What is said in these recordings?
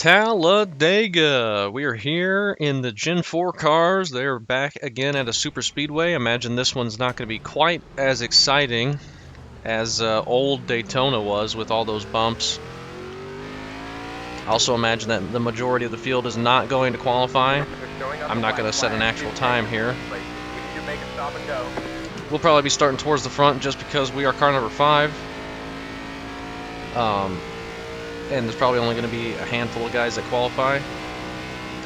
Talladega. We are here in the Gen 4 cars. They're back again at a super speedway. Imagine this one's not going to be quite as exciting as old Daytona was with all those bumps. Also imagine that the majority of the field is not going to qualify. I'm not going to set an actual time here. We'll probably be starting towards the front just because we are car number 5. And there's probably only going to be a handful of guys that qualify.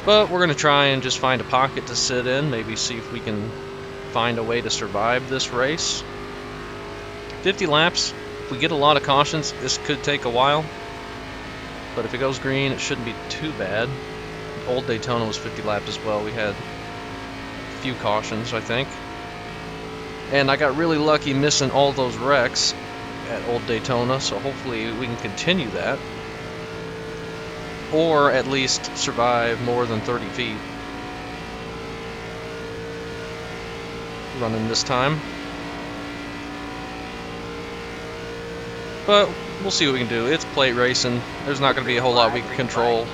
But we're going to try and just find a pocket to sit in, maybe see if we can find a way to survive this race. 50 laps. If we get a lot of cautions, this could take a while. But if it goes green, it shouldn't be too bad. Old Daytona was 50 laps as well. We had a few cautions, I think. And I got really lucky missing all those wrecks at Old Daytona, so hopefully we can continue that. Or at least survive more than 30 feet. Running this time. But we'll see what we can do. It's plate racing. There's not going to be a whole lot we can control.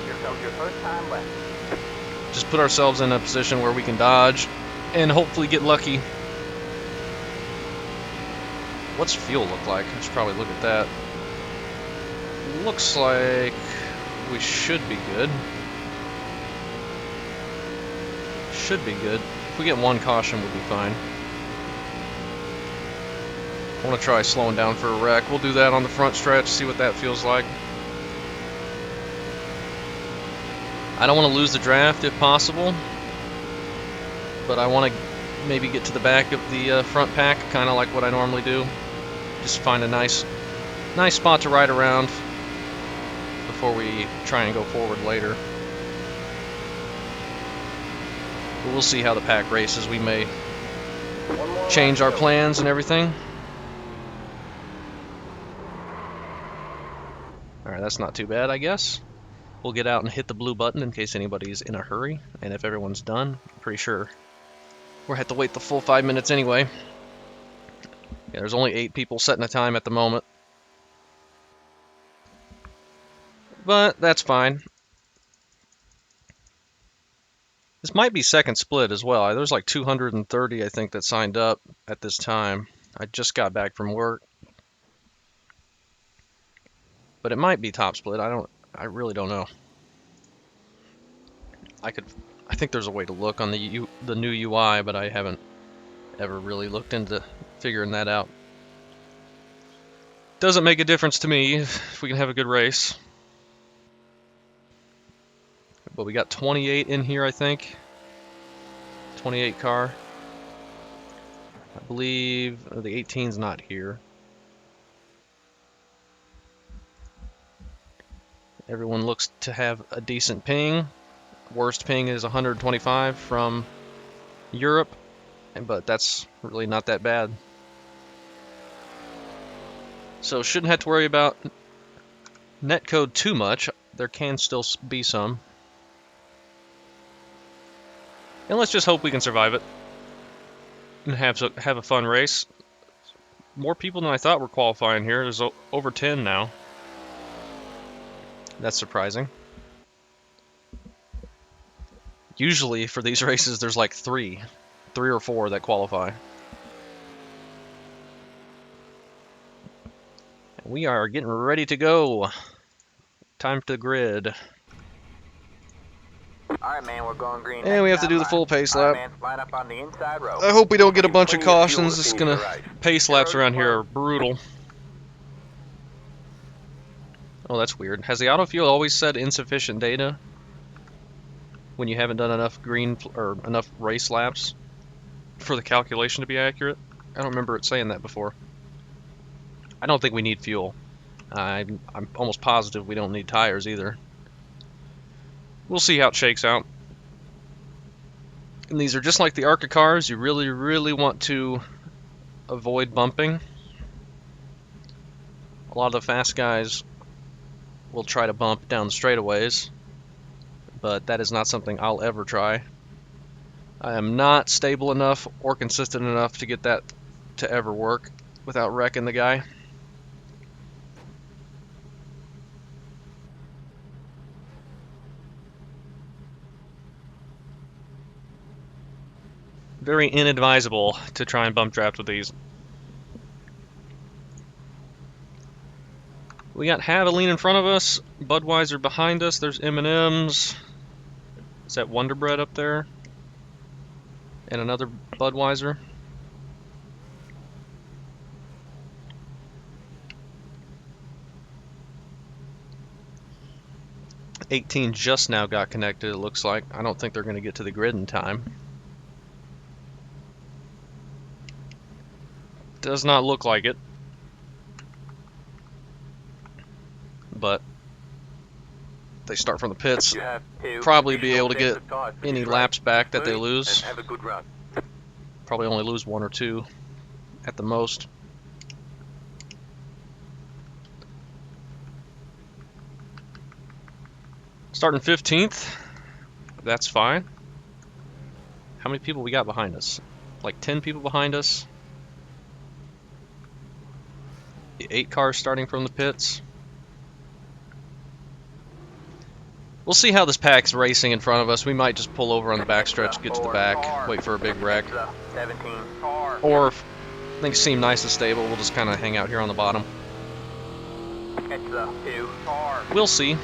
Just put ourselves in a position where we can dodge and hopefully get lucky. What's fuel look like? I should probably look at that. Looks like we should be good. Should be good. If we get one caution, we'll be fine. I want to try slowing down for a wreck. We'll do that on the front stretch, see what that feels like. I don't want to lose the draft if possible, but I want to maybe get to the back of the front pack, kind of like what I normally do. Just find a nice spot to ride around before we try and go forward later. But we'll see how the pack races. We may change our plans and everything. Alright, that's not too bad, I guess. We'll get out and hit the blue button in case anybody's in a hurry. And if everyone's done, I'm pretty sure we'll have to wait the full 5 minutes anyway. Yeah, there's only 8 people setting a time at the moment. But that's fine. This might be second split as well. There's like 230, I think, that signed up at this time. I just got back from work. But it might be top split. I really don't know. I think there's a way to look on the new UI, but I haven't ever really looked into figuring that out. Doesn't make a difference to me if we can have a good race. But we got 28 in here, I think. 28 car. I believe the 18's not here. Everyone looks to have a decent ping. Worst ping is 125 from Europe, but that's really not that bad. So shouldn't have to worry about netcode too much. There can still be some. And let's just hope we can survive it and have a fun race. More people than I thought were qualifying here. There's over 10 now. That's surprising. Usually for these races there's like 3 or 4 that qualify. And we are getting ready to go. Time to grid. Alright, man, we're going green. And we have to do the full pace lap. Right, man, line up on the inside row. I hope we don't get a bunch of cautions. It's gonna pace laps around here are brutal. Oh, that's weird. Has the autofuel always said insufficient data when you haven't done enough green or enough race laps for the calculation to be accurate? I don't remember it saying that before. I don't think we need fuel. I'm almost positive we don't need tires either. We'll see how it shakes out. And these are just like the ARCA cars. You really, really want to avoid bumping. A lot of the fast guys will try to bump down the straightaways, but that is not something I'll ever try. I am not stable enough or consistent enough to get that to ever work without wrecking the guy. Very inadvisable to try and bump draft with these. We got Haviline in front of us, Budweiser behind us, there's M&M's. Is that Wonder Bread up there? And another Budweiser. '18 just now got connected, it looks like. I don't think they're going to get to the grid in time. Does not look like it. But they start from the pits. Probably be able to get any laps back that they lose. Have a good run. Probably only lose 1 or 2 at the most. Starting 15th. That's fine. How many people we got behind us? Like 10 people behind us. The 8 cars starting from the pits. We'll see how this pack's racing in front of us. We might just pull over on the backstretch, get to the back, wait for a big wreck. 17. Or if things seem nice and stable, we'll just kind of hang out here on the bottom. Catch the 2. We'll see.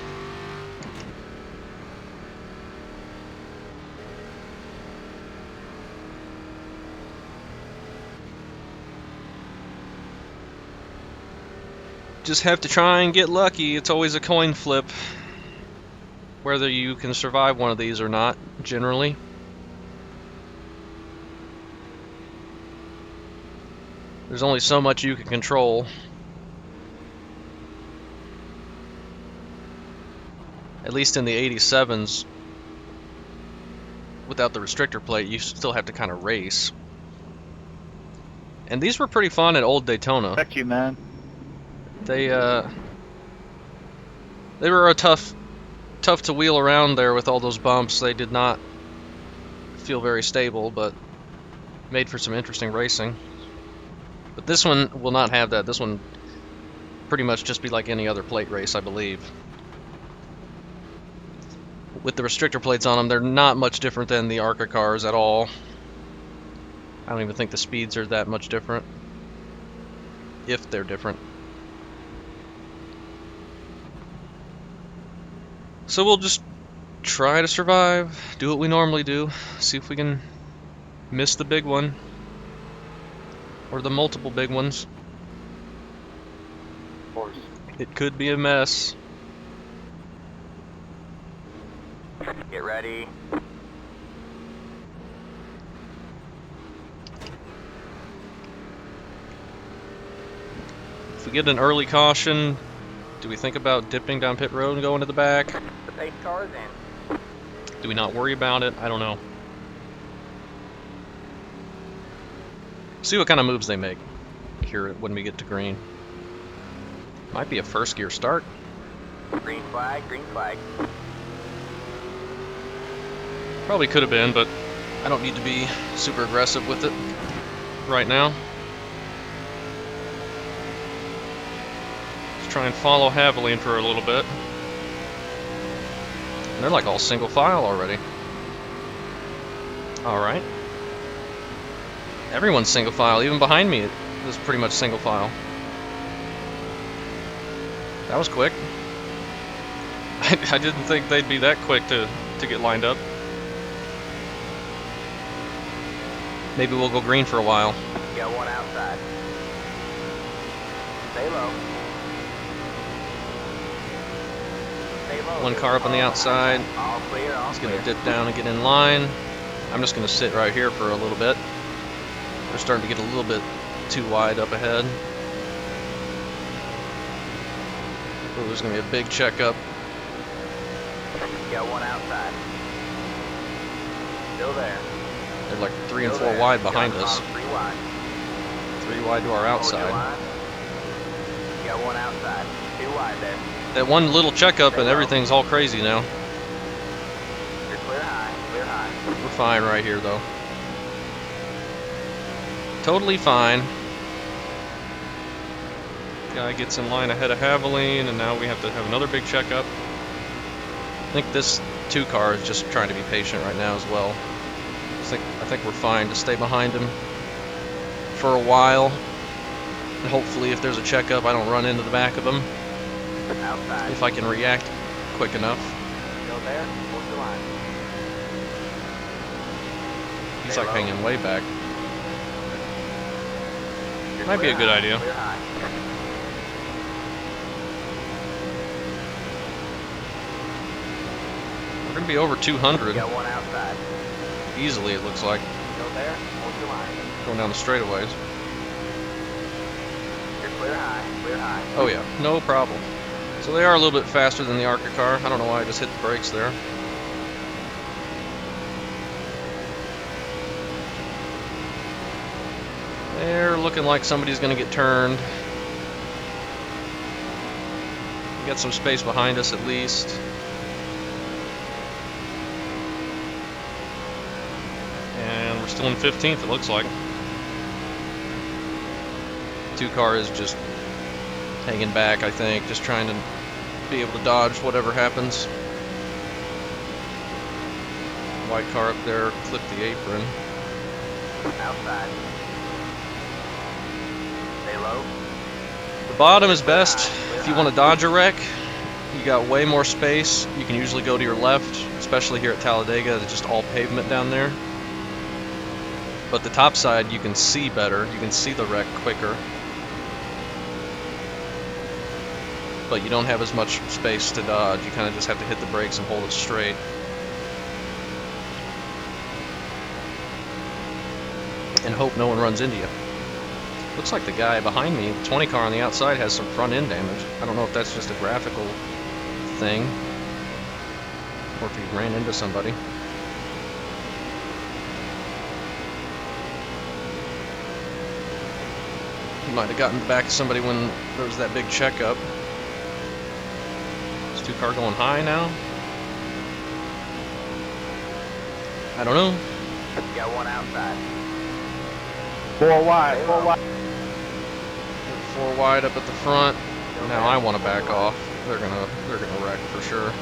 Just have to try and get lucky. It's always a coin flip whether you can survive one of these or not, generally. There's only so much you can control. At least in the 87s, without the restrictor plate, you still have to kind of race. And these were pretty fun at Old Daytona. Heck you, man. They were a tough to wheel around there with all those bumps. They did not feel very stable, but made for some interesting racing. But this one will not have that. This one pretty much just be like any other plate race, I believe. With the restrictor plates on them, they're not much different than the ARCA cars at all. I don't even think the speeds are that much different, if they're different. So we'll just try to survive, do what we normally do, see if we can miss the big one, or the multiple big ones. Of course. It could be a mess. Get ready. If we get an early caution, do we think about dipping down pit road and going to the back? The pace car's in. Do we not worry about it? I don't know. See what kind of moves they make here when we get to green. Might be a first gear start. Green flag, green flag. Probably could have been, but I don't need to be super aggressive with it right now. Let's try and follow Haviline for a little bit. And they're like all single file already. Alright. Everyone's single file, even behind me it was pretty much single file. That was quick. I didn't think they'd be that quick to get lined up. Maybe we'll go green for a while. Got one outside. Stay low. Stay low. One car up on the outside. All clear, all He's gonna clear. dip down and get in line. I'm just gonna sit right here for a little bit. We're starting to get a little bit too wide up ahead. Oh, there's gonna be a big checkup. Got one outside. Still there. They're like 3 and 4 Still there. wide behind Got us. 3 wide. 3 wide to our Hold your outside. line. Got one outside. 2 wide there. That one little checkup and everything's all crazy now. You're clear high. Clear high. We're fine right here though. Totally fine. Guy gets in line ahead of Haviline, and now we have to have another big checkup. I think this 2 car is just trying to be patient right now as well. I think we're fine to stay behind him for a while. And hopefully if there's a checkup, I don't run into the back of him. Outside. If I can react quick enough. Still there? Hold your line. He's Stay like low. hanging way back. You're Might be a clear good high, idea. clear high. We're gonna be over 200 You got one outside. easily, it looks like, Still there? Hold your line. going down the straightaways. You're clear high, clear high. Oh yeah, no problem. So they are a little bit faster than the ARCA car. I don't know why I just hit the brakes there. They're looking like somebody's gonna get turned. We got some space behind us at least. And we're still in 15th, it looks like. 2 car is just hanging back, I think, just trying to be able to dodge whatever happens. White car up there clipped the apron. Outside. Stay low. The bottom is best if you want to dodge a wreck. You got way more space. You can usually go to your left, especially here at Talladega. It's just all pavement down there. But the top side, you can see better. You can see the wreck quicker. But you don't have as much space to dodge. You kind of just have to hit the brakes and hold it straight. And hope no one runs into you. Looks like the guy behind me, the 20 car on the outside, has some front end damage. I don't know if that's just a graphical thing or if he ran into somebody. He might have gotten back to somebody when there was that big checkup. Is 2 car going high now? I don't know. You got one outside. 4 wide, 4 wide. 4 wide up at the front. Now I want to back off. They're gonna wreck for sure.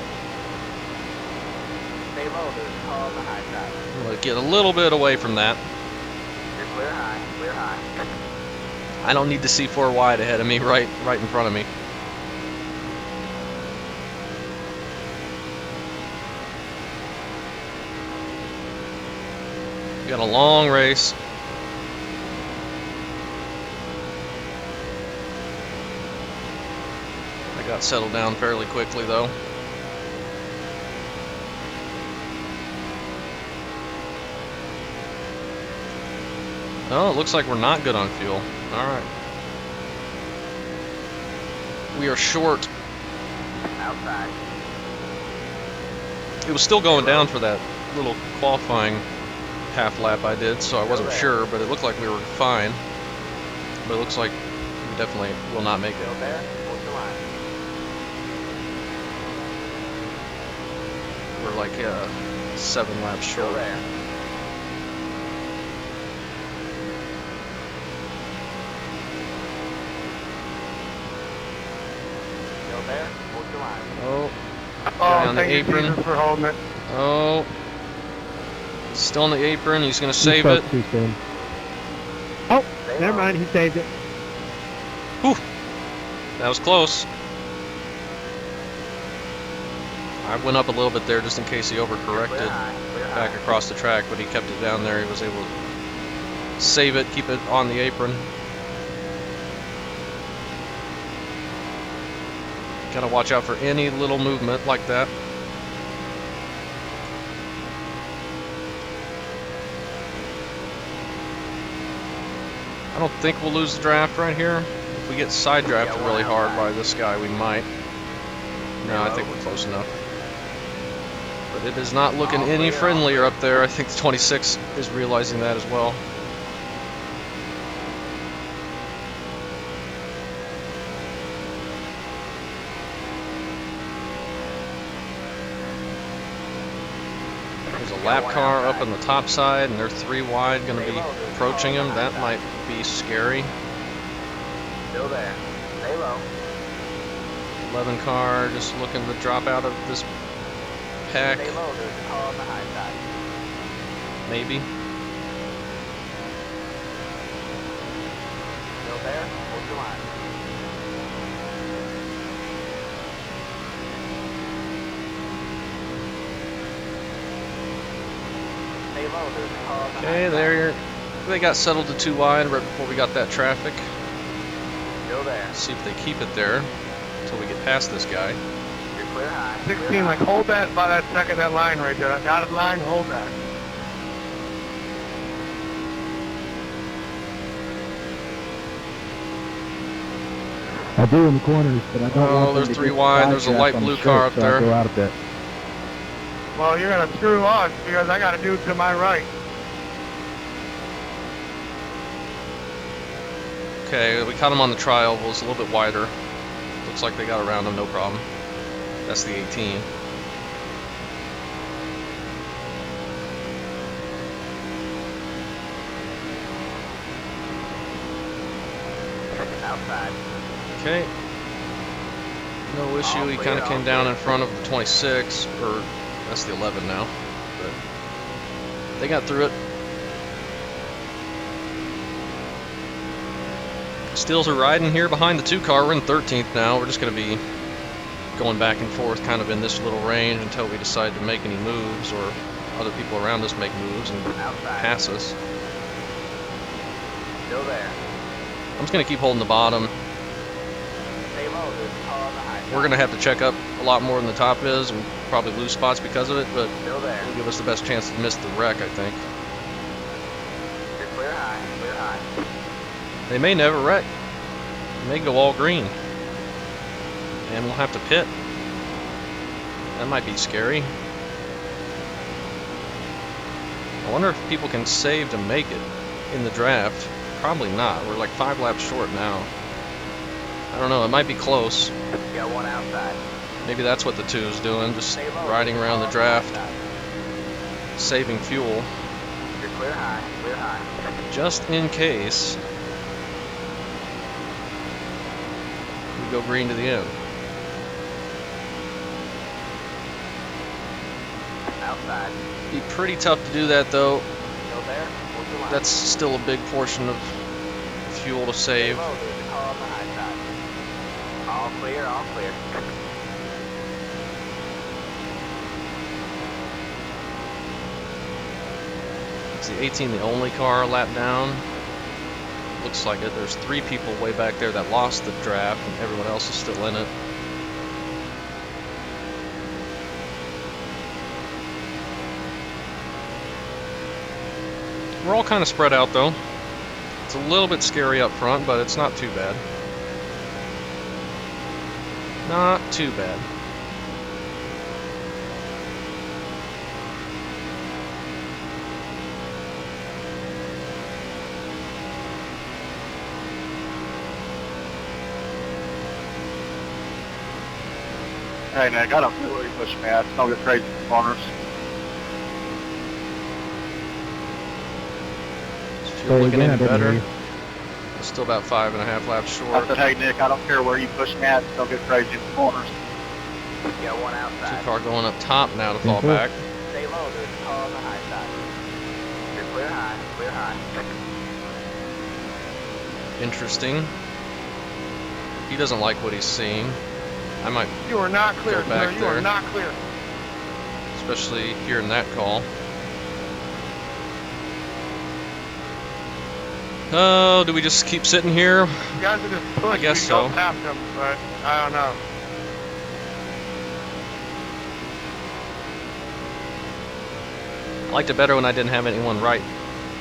Stay low, there's a car on the high side. I'm gonna get a little bit away from that. You're clear high, clear high. I don't need to see 4 wide ahead of me, right in front of me. We got a long race. I got settled down fairly quickly though. Oh, it looks like we're not good on fuel. Alright. We are short. Outside. It was still going down for that little qualifying half lap I did, so I wasn't sure, but it looked like we were fine. But it looks like we definitely will not make Still it. there? Hold your line. We're like 7 laps Still short. there. Still there? Hold your line. Oh, guy on the thank you, apron. Jesus, for holding it. Oh, still on the apron. He's gonna save it. Too soon. Oh, Stay never low. mind. He saved it. Whew, that was close. I went up a little bit there just in case he Clear overcorrected high, clear back high. across the track, but he kept it down there. He was able to save it, keep it on the apron. Gotta watch out for any little movement like that. I don't think we'll lose the draft right here. If we get side drafted really hard by this guy, we might. No, I think we're close enough. But it is not looking any friendlier up there. I think the 26 is realizing that as well. There's a lap car up on the top side, and they're 3 wide, going to be approaching him. That might be scary. Still there. Stay low. 11 car just looking to drop out of this pack. Stay low, there's a car on the high side. maybe. Still there? Hold your line. Stay low, there's a car on the Okay, high there. They got settled to 2 wide right before we got that traffic. side. Still there. See if they keep it there until we get past this guy. You're clear high. 16, like hold that by that second that line right there. That dotted line, hold that. I do in the corners, but I don't Oh, want them there's to 3 get wide. There's a sidetracked light on the blue straight, car up so I there. go out a bit. Well, you're gonna screw us because I got a dude to my right. Okay, we caught him on the tri-oval. It's a little bit wider. Looks like they got around him, no problem. That's the 18. Outside. Okay. No issue. He kind of came down in front of the 26, or that's the 11 now. But they got through it. Steels are riding here behind the 2 car. We're in 13th now. We're just going to be going back and forth kind of in this little range until we decide to make any moves or other people around us make moves and Outside. pass us. Still there. I'm just going to keep holding the bottom. Stay low, there's a car on the high side. We're going to have to check up a lot more than the top is and probably lose spots because of it, but Still there. it'll give us the best chance to miss the wreck, I think. You're clear high. Clear high. They may never wreck. They may go all green. And we'll have to pit. That might be scary. I wonder if people can save to make it in the draft. Probably not. We're like 5 laps short now. I don't know. It might be close. You got one outside. Maybe that's what the 2 is doing. Just Stay low, riding there's a around the car on draft, high side. saving fuel. You're clear high. Clear high. Just in case we go green to the end. Outside. Be pretty tough to do that though. Still there? Hold your line. That's still a big portion of fuel to Stay save. low, there's a car on the high side. All clear, all clear. Is the 18 the only car a lap down? Looks like it. There's 3 people way back there that lost the draft and everyone else is still in it. We're all kind of spread out though. It's a little bit scary up front, but it's not too bad. Not too bad. Hey, Nick, I don't care where you push me at. Don't get crazy in the corners. Is Say fuel looking again, I any didn't better? hear you. Still about 5.5 laps I short. said, hey, Nick, I don't care where you push me at. Don't get crazy in the corners. You got one 2 outside. car going up top now to fall Mhm. back. Stay low, there's a car on the high side. You're clear high. Clear high. Interesting. He doesn't like what he's seeing. I might, You are not clear, Go back sir. You there. are not clear. especially hearing that call. Oh, do we just keep sitting here? You guys are just pushing. I guess We go so. past them, but I don't know. I liked it better when I didn't have anyone right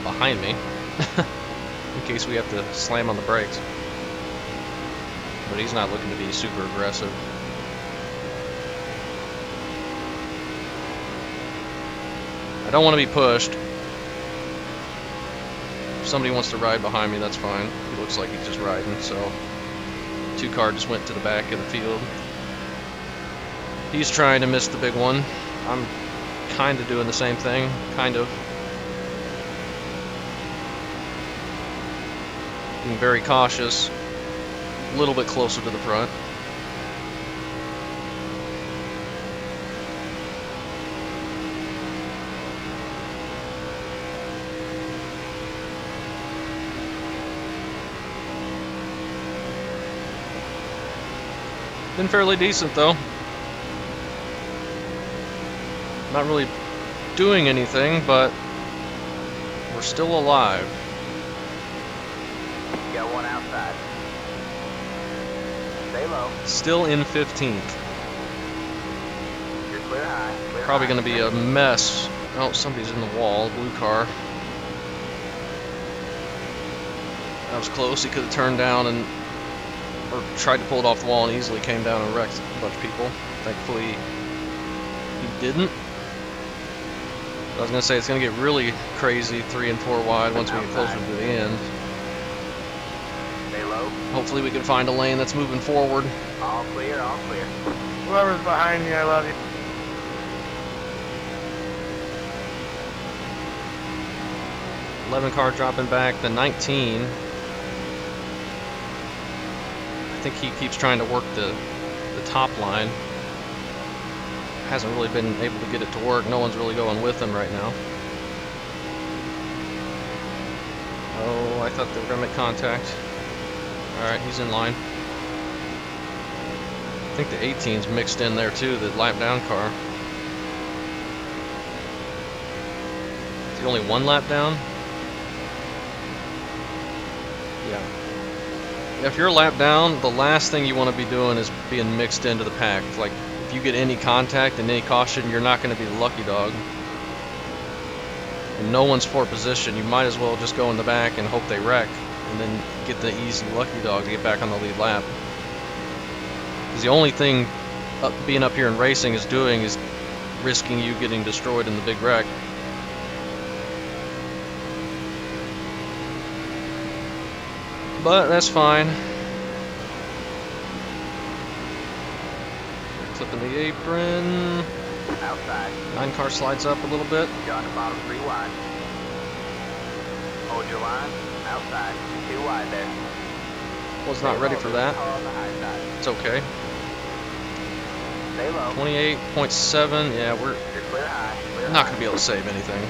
behind me, in case we have to slam on the brakes. But he's not looking to be super aggressive. I don't want to be pushed. If somebody wants to ride behind me, that's fine. He looks like he's just riding, so 2 car just went to the back of the field. He's trying to miss the big one. I'm kind of doing the same thing, kind of. Being very cautious, a little bit closer to the front. Been fairly decent though. Not really doing anything, but we're still alive. Got one outside. Stay low. Still in 15th. You're clear high. Clear Probably high. going to be a mess. Oh, somebody's in the wall. Blue car. That was close. He could have turned down and or tried to pull it off the wall and easily came down and wrecked a bunch of people. Thankfully, he didn't. I was going to say it's going to get really crazy 3 and 4 wide once we get closer to the end. Stay low. Hopefully we can find a lane that's moving forward. All clear, all clear. Whoever's behind me, I love you. Car dropping back. The 19. I think he keeps trying to work the top line. Hasn't really been able to get it to work. No one's really going with him right now. Oh, I thought they were going to make contact. Alright, he's in line. I think the 18's mixed in there too, the lap down car. Is he only 1 lap down? Yeah. If you're a lap down, the last thing you want to be doing is being mixed into the pack. Like, if you get any contact and any caution, you're not going to be the lucky dog. And no one's for position. You might as well just go in the back and hope they wreck, and then get the easy lucky dog to get back on the lead lap. Because the only thing being up here and racing is doing is risking you getting destroyed in the big wreck. But that's fine. Clipping the apron. Outside. 9 car slides up a little bit. You're on the bottom 3 wide. Hold your line. Outside. 2 wide there. Was not ready for that. Car on the high side. It's okay. Stay low. 28.7. Yeah, we're You're clear high. Clear not high. going to be able to save anything.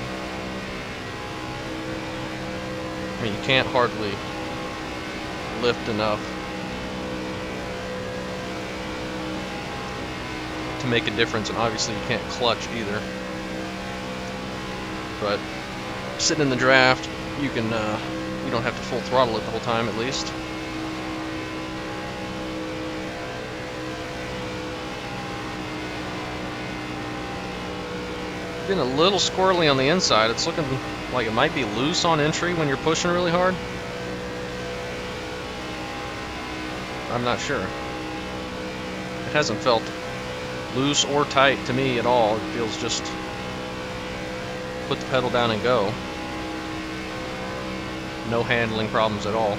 I mean, you can't hardly lift enough to make a difference, and obviously you can't clutch either. But sitting in the draft, you can you don't have to full throttle it the whole time, at least. Been a little squirrely on the inside. It's looking like it might be loose on entry when you're pushing really hard. I'm not sure. It hasn't felt loose or tight to me at all. It feels just put the pedal down and go. No handling problems at all.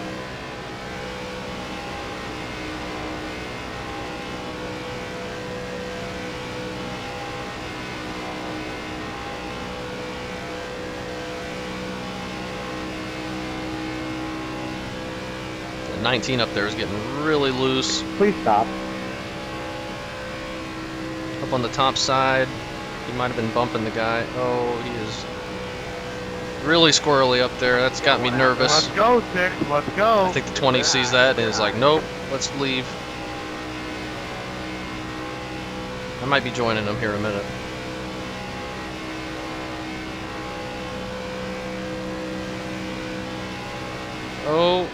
The 19 up there is getting really loose. Please stop. Up on the top side, he might have been bumping the guy. Oh, he is really squirrely up there. That's got me nervous. Let's go, 6. Let's go. I think the 20 sees that and is like, nope, let's leave. I might be joining him here in a minute. Oh,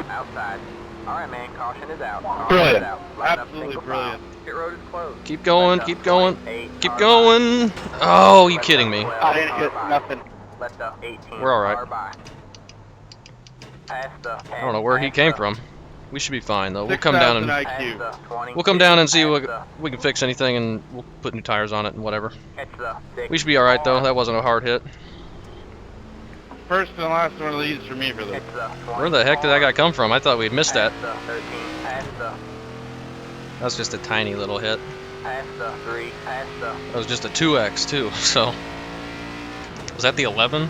Outside. Alright, man. Caution is out. Caution Brilliant. is out. Line up Absolutely single brilliant. file. Pit road is closed. keep going, Left keep up going, 28, keep car going. by. Oh, you Left kidding up me? 12, I didn't car get by. nothing. Left up 18. We're all right. car by. Past the 10, I don't know where he past came the- from. We should be fine though. We'll come down 6,000 and past IQ. the 20, we'll come down and see past what the- we can fix anything, and we'll put new tires on it and whatever. catch the 6 We should be all right though. car. That wasn't a hard hit. First and last one of these for me for this. Catch the 20 Where the heck did that guy come from? I thought we'd missed that. Past the 13, past the, That was just a tiny little hit. past the 3, past the, That was just a 2x too. So was that the 11?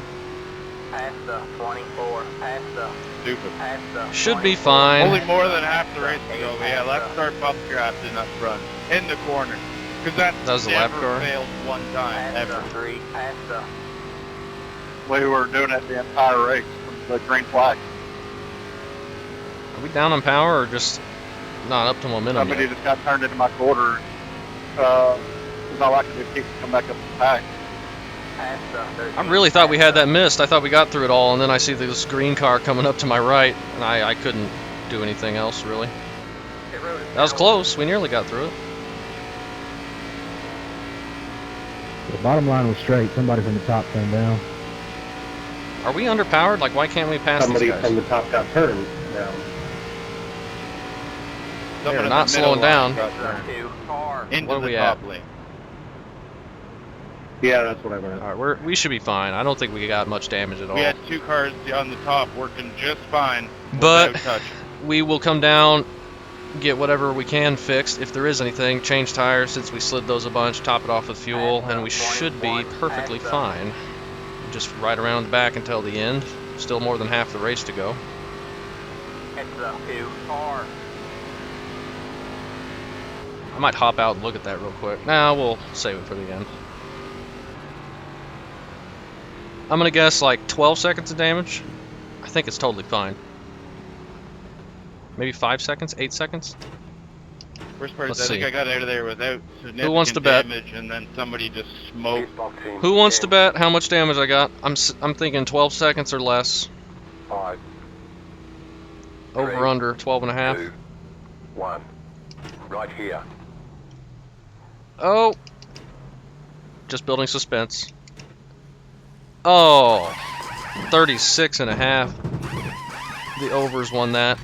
past the 24, past the, Stupid. past the Should be 24, fine. Only more than half the race to go. But yeah, let's start bump drafting up front. In the corner. Because That was the lap never car? failed one time, past ever. the 3, past the, We were doing it the entire race from the green flag. Are we down on power or just not up to momentum Somebody yet. just got turned into my quarter. It's not like they come back up the pack. I really thought we had that missed. I thought we got through it all, and then I see this green car coming up to my right, and I couldn't do anything else, really. That was close. We nearly got through it. The bottom line was straight. Somebody from the top turned down. Are we underpowered? Like, why can't we pass Somebody these guys? from the top got turned down. They're not slowing down. Into What are the we top at? lane. Yeah, that's what I meant. All right, we should be fine. I don't think we got much damage at all. We had 2 cars on the top working just fine. But without touch. we will come down, get whatever we can fixed, if there is anything, change tires since we slid those a bunch, top it off with fuel, and we should be perfectly fine. Just right around the back until the end. Still more than half the race to go. I might hop out and look at that real quick. Nah, we'll save it for the end. I'm gonna guess like 12 seconds of damage. I think it's totally fine. Maybe 5 seconds, 8 seconds. Worst part is Let's I think see. I got out of there without significant wants to bet? damage, and then somebody just smoked. Who wants to bet how much damage I got? I'm thinking 12 seconds or less. 5, Over under 12 and a half. 2, 1. Right here. Oh. Just building suspense. Oh. 36 and a half. The overs won that.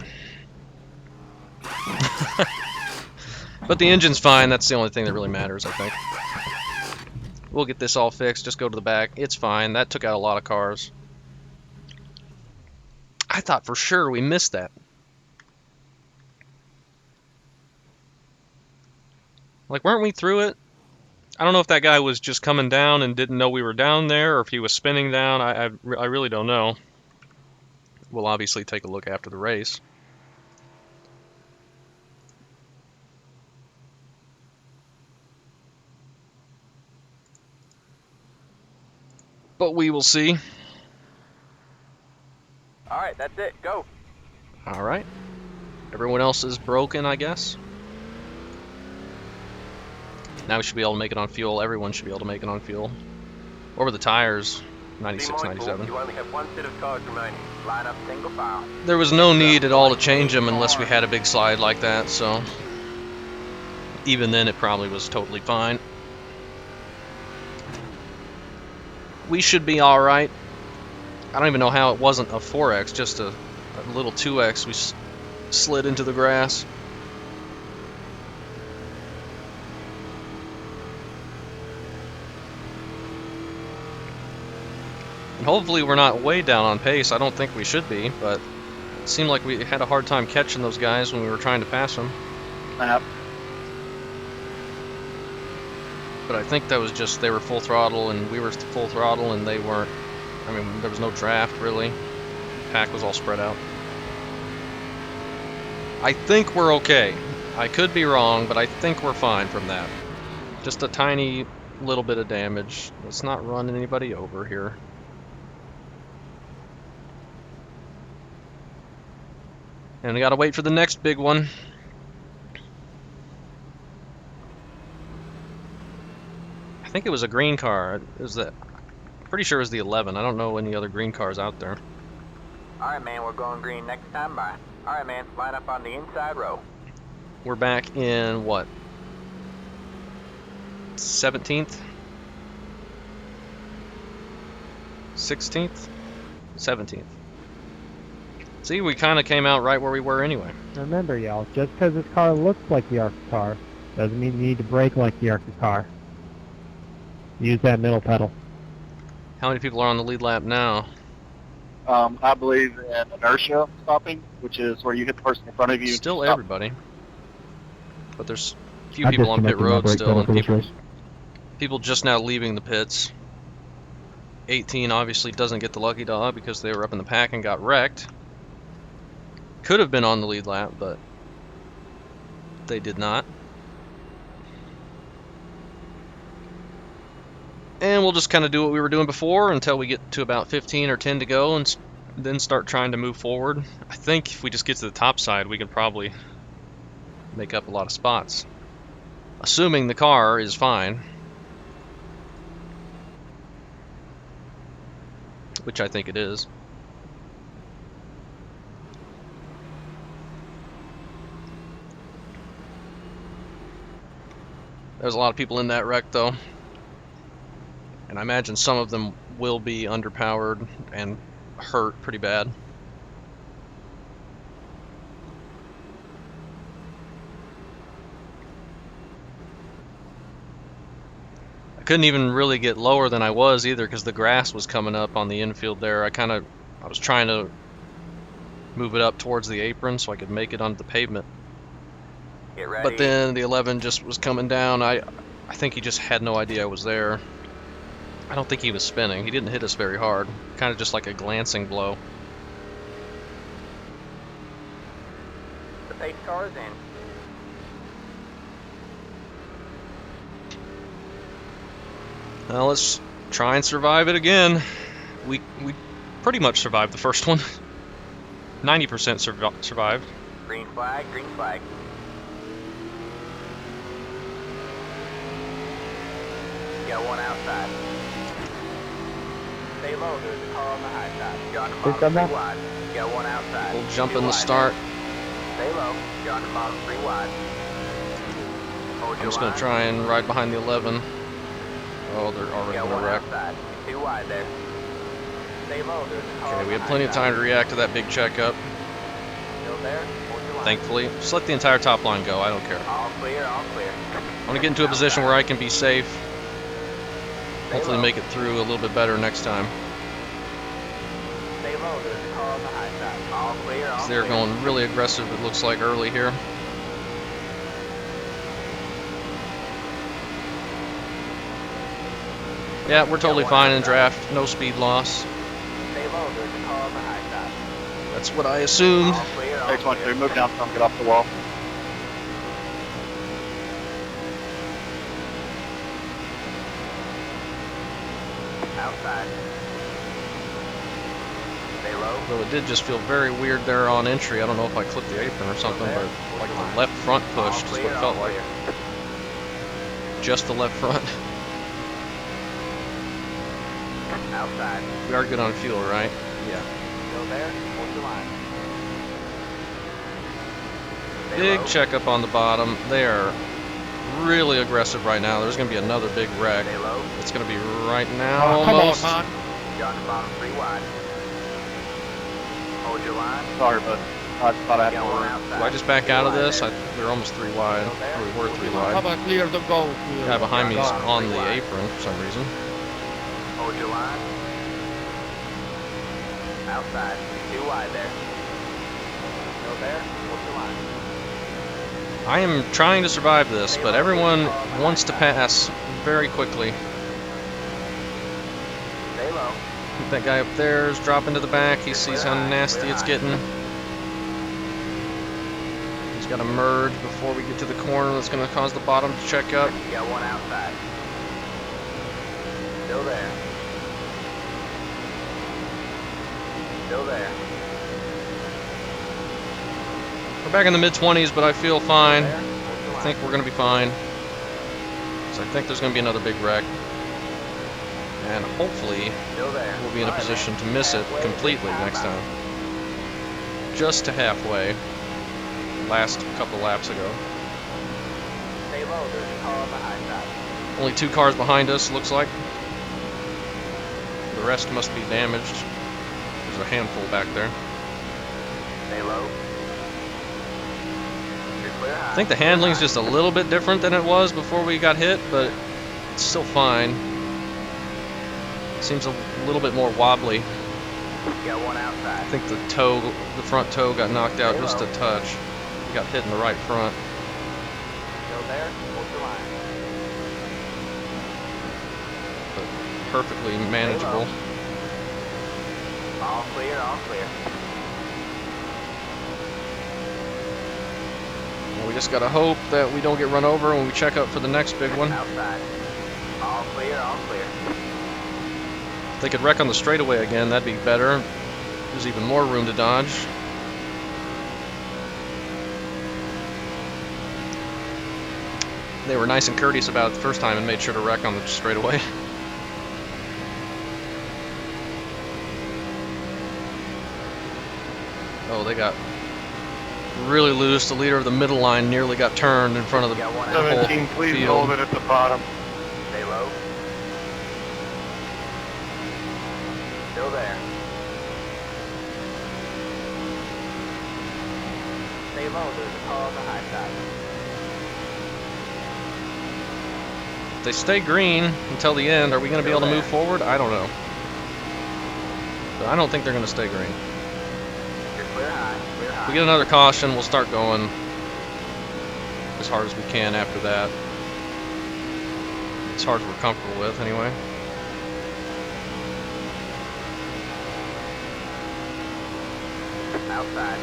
But the engine's fine. That's the only thing that really matters, I think. We'll get this all fixed. Just go to the back. It's fine. That took out a lot of cars. I thought for sure we missed that. Like, weren't we through it? I don't know if that guy was just coming down and didn't know we were down there, or if he was spinning down. I really don't know. We'll obviously take a look after the race. But we will see. Alright, that's it. Go. Alright. Everyone else is broken, I guess. Now we should be able to make it on fuel. Everyone should be able to make it on fuel. What were the tires? 96, 97. You only have 1 set of cars remaining. Line up single file. There was no need at all to change them unless we had a big slide like that, so even then it probably was totally fine. We should be alright. I don't even know how it wasn't a 4X, just a little 2X. We slid into the grass. And hopefully we're not way down on pace. I don't think we should be, but it seemed like we had a hard time catching those guys when we were trying to pass them. Yep. But I think that was just they were full throttle and we were full throttle and they weren't. I mean, there was no draft really. The pack was all spread out. I think we're okay. I could be wrong, but I think we're fine from that. Just a tiny little bit of damage. Let's not run anybody over here. And we gotta wait for the next big one. I think it was a green car. It was the, pretty sure it was the 11. I don't know any other green cars out there. Alright, man, we're going green next time by. Alright, man, line up on the inside row. We're back in what? 17th? 16th? 17th. See, we kind of came out right where we were anyway. Remember, y'all, just because this car looks like the Arctic car doesn't mean you need to brake like the Arctic car. Use that middle pedal. How many people are on the lead lap now? I believe in inertia stopping, which is where you hit the person in front of you. Still stop. everybody. But there's a few I people on pit disconnected my road brake still, pedal and for this race. people just now leaving the pits. 18 obviously doesn't get the lucky dog because they were up in the pack and got wrecked. Could have been on the lead lap, but they did not. And we'll just kind of do what we were doing before until we get to about 15 or 10 to go and then start trying to move forward. I think if we just get to the top side, we could probably make up a lot of spots. Assuming the car is fine. Which I think it is. There's a lot of people in that wreck though. And I imagine some of them will be underpowered and hurt pretty bad. I couldn't even really get lower than I was either because the grass was coming up on the infield there. I was trying to move it up towards the apron so I could make it onto the pavement. Get ready. But then the 11 just was coming down. I think he just had no idea I was there. I don't think he was spinning. He didn't hit us very hard. Kind of just like a glancing blow. The pace car is in. Well, let's try and survive it again. We pretty much survived the first one. 90% survived. Green flag, green flag. Got one outside. Stay low, there's a car on the high side. Got the bottom three wide. Got one outside. We'll jump Two in the wide. start. Stay low. Got the bottom three wide. Hold I'm your just going line. to try and ride behind the 11. Oh, they're already Got in a one wreck. outside. Two wide there. Stay low, there's a car on Okay, we the had plenty high of time to side. react to that big checkup. Still there. Hold your line. Thankfully, just let the entire top line go. I don't care. All clear, all clear. I want to get into a position where I can be safe. Hopefully make it through a little bit better next time. Stay low, there's a car on the high side. All clear, all 'Cause they're clear. going really aggressive, it looks like, early here. Yeah, we're totally fine in draft. No speed loss. Stay low, there's a car on the high side. That's what I assumed. All clear, all Hey, 22, clear. move down some, get off the wall. Outside. Stay low. Though it did just feel very weird there on entry. I don't know if I clipped the apron or something, but like the left front pushed is what it felt like. Just the left front. Outside. We are good on fuel, right? Yeah. Still there. Hold your line. Stay Big low. checkup on the bottom. They are really aggressive right now. There's going to be another big wreck. Stay low. It's going to be right now Oh, come on, almost. man. Got the bottom three wide. Hold your line. Sorry, but I thought I had Got more one room. outside. Do I just back out of this? We're almost 3 wide. Or we were 3 How wide. about clear the goal? The guy behind me is on the apron for some reason. Hold your line. Outside. Too wide there. Still there. Hold your line. I am trying to survive this, but everyone wants to pass very quickly. Stay low. That guy up there is dropping to the back. He sees how nasty it's getting. He's got to merge before we get to the corner. That's going to cause the bottom to check up. You got one outside. Still there. Still there. We're back in the mid-20s, but I feel fine. There. Hold your I line. think we're going to be fine. So I think there's going to be another big wreck. And hopefully Still there. we'll be in a All right, position man. to miss it Halfway, completely half next out. time. Just to halfway. Last couple laps ago. Stay low. There's a car on the high side. Only 2 cars behind us, looks like. The rest must be damaged. There's a handful back there. Stay low. You're clear high. I think the handling's just a little bit different than it was before we got hit, but it's still fine. Seems a little bit more wobbly. Got one outside. I think the front toe got knocked out just a touch. We got hit in the right front. Still there. Hold your line. But perfectly manageable. All clear. All clear. And we just gotta hope that we don't get run over when we check up for the next big one. Outside. All clear. All clear. If they could wreck on the straightaway again, that'd be better. There's even more room to dodge. They were nice and courteous about it the first time and made sure to wreck on the straightaway. Oh, they got really loose. The leader of the middle line nearly got turned in front of the whole 17, please field. hold it at the bottom. Stay low. Still there. Stay low, there's a car on the high side. If they stay green until the end, are we going to be able to move forward? I don't know. But I don't think they're going to stay green. You're clear high, clear high. If we get another caution, we'll start going as hard as we can after that. As hard as we're comfortable with, anyway. Outside.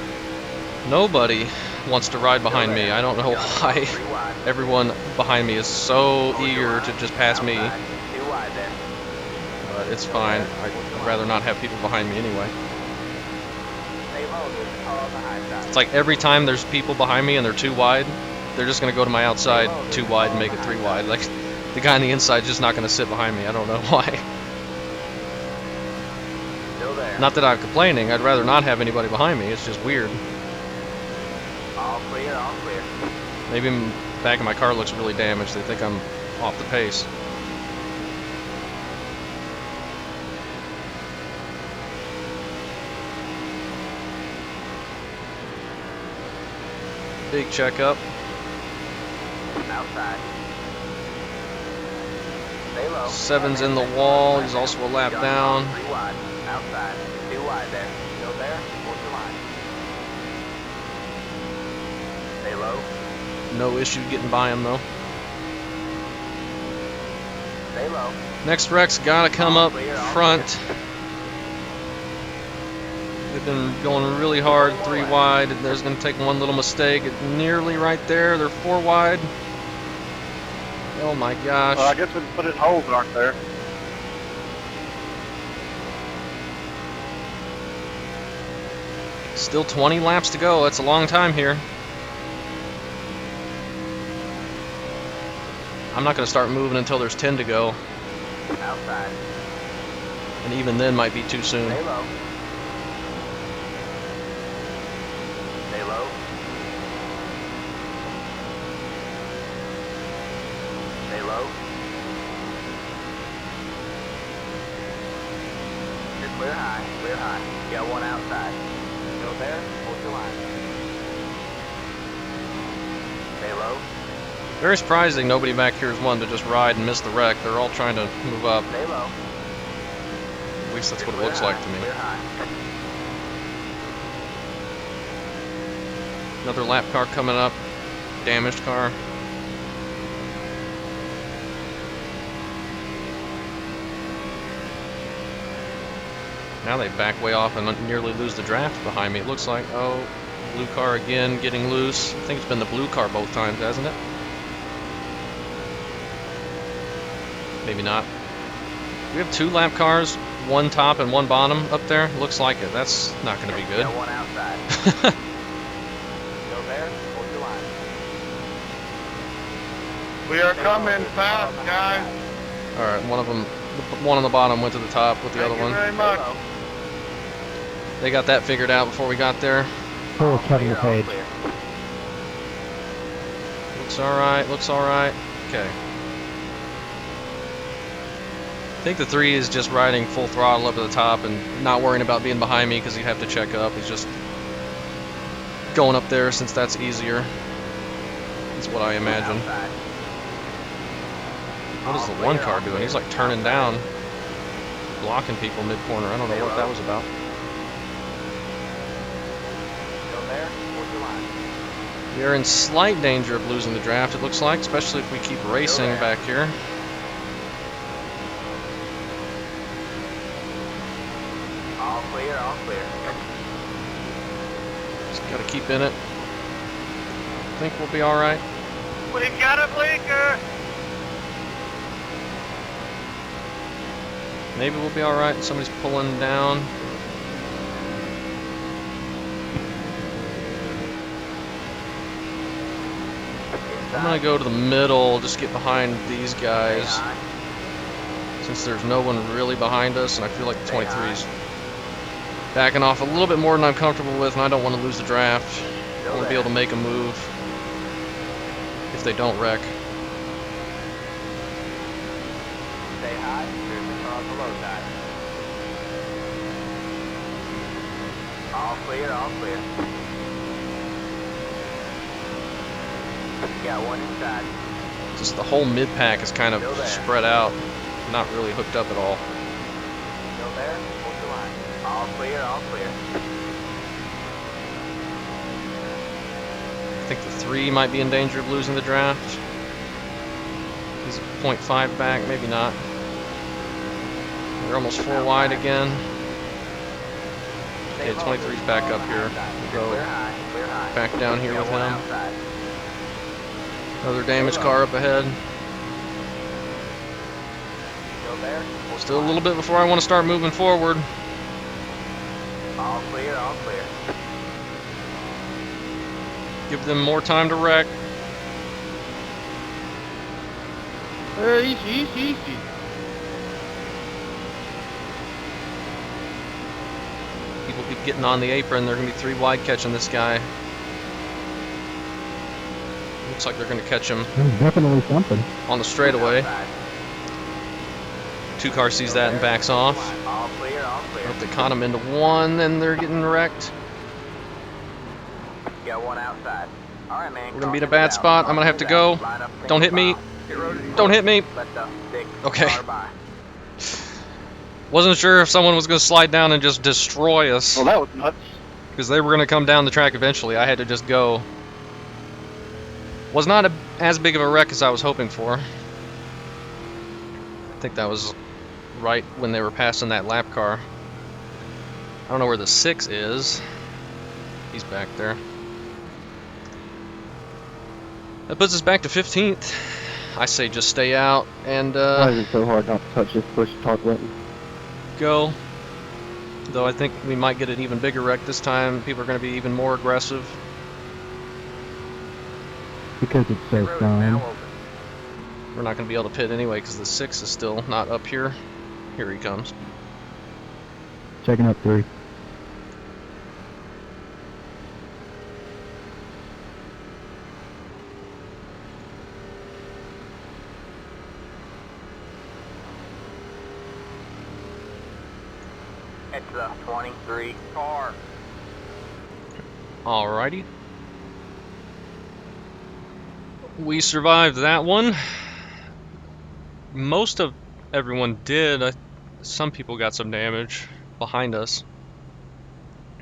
Nobody wants to ride behind me. I don't know why. Everyone behind me is so eager to just pass me. Too wide there. But it's fine. I'd rather not have people behind me anyway. Stay low, there's a car on the high side. It's like every time there's people behind me and they're too wide, they're just going to go to my outside too wide and make it 3 wide. Like, the guy on the inside is just not going to sit behind me. I don't know why. Still there. Not that I'm complaining. I'd rather not have anybody behind me. It's just weird. All clear, all clear. Maybe the back of my car looks really damaged. They think I'm off the pace. Big checkup. Outside. Stay low. 7's in the wall. He's also a lap down. 3 wide. Outside. 2 wide there. Still there. Hold your line. Stay low. No issue getting by him though. Stay low. Next wreck's gotta come up front. They've been going really hard, 3 wide, and there's gonna take one little mistake. It's nearly right there. They're 4 wide. Oh my gosh. Well, I guess we can put it in holes, aren't there? Still 20 laps to go. That's a long time here. I'm not gonna start moving until there's 10 to go. Outside. And even then might be too soon. Stay low. Stay low. Stay low. You're clear high, clear high. You got one outside. Still there? Hold your line. Stay low. Very surprising nobody back here is one to just ride and miss the wreck. They're all trying to move up. Stay low. At least that's what it Clear looks high, like to me. Clear high. Another lap car coming up. Damaged car. Now they back way off and nearly lose the draft behind me. It looks like, oh, blue car again getting loose. I think it's been the blue car both times, hasn't it? Maybe not. We have 2 lap cars, 1 top and 1 bottom up there. Looks like it. That's not going to be You good. got one outside. Still there? Hold your line. We are coming fast, guys. All right, one of them, the one on the bottom went to the top with the Thank other you one. very Stay much. low. They got that figured out before we got there. Pull Kevin the Clear, all page. clear. Looks all right. Looks all right. Okay. I think the 3 is just riding full throttle up at the top and not worrying about being behind me because he'd have to check up. He's just going up there since that's easier. That's what I imagine. Outside. What is the 1 car doing? He's like turning down, blocking people mid-corner. I don't know what that was about. Still there? Hold your line. We are in slight danger of losing the draft, it looks like, especially if we keep racing back here. All clear, all clear. Just gotta keep in it. I think we'll be alright. We got a blinker. Maybe we'll be alright. Somebody's pulling down. I'm gonna go to the middle, just get behind these guys. Since there's no one really behind us, and I feel like the 23's backing off a little bit more than I'm comfortable with, and I don't want to lose the draft. I want to be able to make a move if they don't wreck. Stay high, there's the car on the low side. All clear, all clear. Got one inside. Just the whole mid-pack is kind of spread out, not really hooked up at all. Still there? Hold the line. All clear, all clear. I think the 3 might be in danger of losing the draft. He's 0.5 back, maybe not. They're almost 4 wide again. Okay, 23's back up here. We'll go back down here with him. Another damaged car up ahead. Still a little bit before I want to start moving forward. All clear, all clear. Give them more time to wreck. Easy. People keep getting on the apron. They're going to be 3 wide catching this guy. Looks like they're going to catch him There's definitely something. on the straightaway. 2 car sees that and backs off. All clear, all clear. If they caught him into 1, then they're getting wrecked. Got one outside. All right, man. We're going to be in a bad spot. I'm going to have to go. Don't hit me. Don't hit me. Okay. Wasn't sure if someone was going to slide down and just destroy us. Well, that was nuts. Because they were going to come down the track eventually. I had to just go. Was not as big of a wreck as I was hoping for. I think that was right when they were passing that lap car. I don't know where the 6 is. He's back there. That puts us back to 15th. I say just stay out and Why is it so hard not to touch this push talk button? go. Though I think we might get an even bigger wreck this time. People are going to be even more aggressive. Because it's so fun. We're not going to be able to pit anyway because the 6 is still not up here. Here he comes. Checking up 3. It's the 23 car. Alrighty. We survived that one. Most of everyone did. Some people got some damage behind us.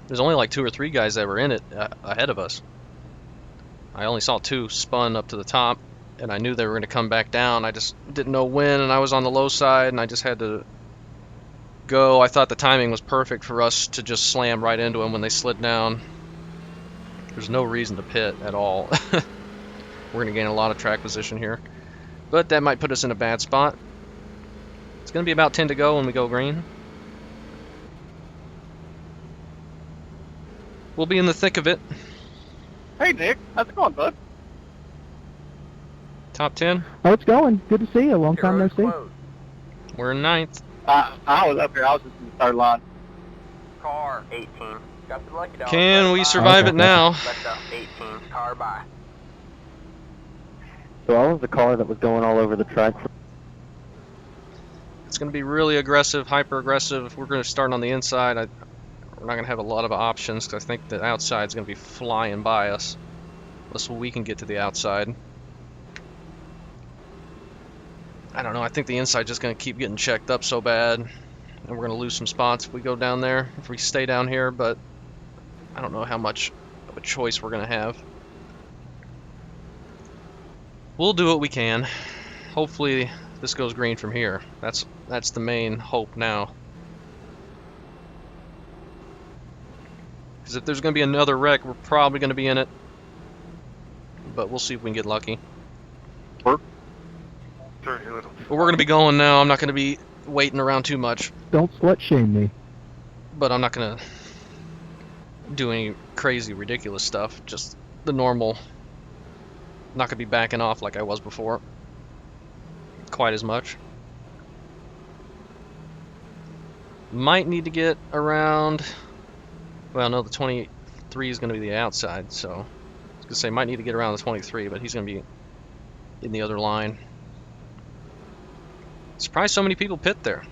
There's only like 2 or 3 guys that were in it ahead of us. I only saw 2 spun up to the top, and I knew they were going to come back down. I just didn't know when, and I was on the low side, and I just had to go. I thought the timing was perfect for us to just slam right into them when they slid down. There's no reason to pit at all. We're going to gain a lot of track position here. But that might put us in a bad spot. It's going to be about 10 to go when we go green. We'll be in the thick of it. Hey, Nick. How's it going, bud? Top 10. Oh, it's going. Good to see you. Long time no see. We're in 9th. I was up here. I was just in the third line. Car 18. Got the lucky dog. Can we survive it now? Left up 18. Car by. So I was the car that was going all over the track. It's going to be really aggressive, hyper aggressive. We're going to start on the inside. We're not going to have a lot of options because I think the outside is going to be flying by us. Unless we can get to the outside. I don't know. I think the inside just going to keep getting checked up so bad. And we're going to lose some spots if we go down there. If we stay down here. But I don't know how much of a choice we're going to have. We'll do what we can. Hopefully this goes green from here. That's the main hope now. Because if there's going to be another wreck, we're probably going to be in it. But we'll see if we can get lucky. But we're going to be going now. I'm not going to be waiting around too much. Don't slut shame me. But I'm not going to do any crazy, ridiculous stuff. Just the normal Not gonna be backing off like I was before. Quite as much. Might need to get around. Well, no, the 23 is gonna be the outside, so I was gonna say might need to get around the 23, but he's gonna be in the other line. Surprised so many people pit there.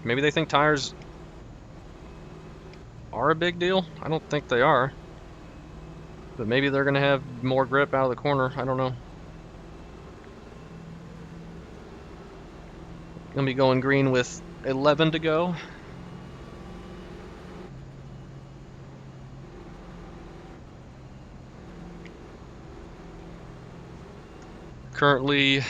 Maybe they think tires are a big deal. I don't think they are. But maybe they're going to have more grip out of the corner. I don't know. Going to be going green with 11 to go. Currently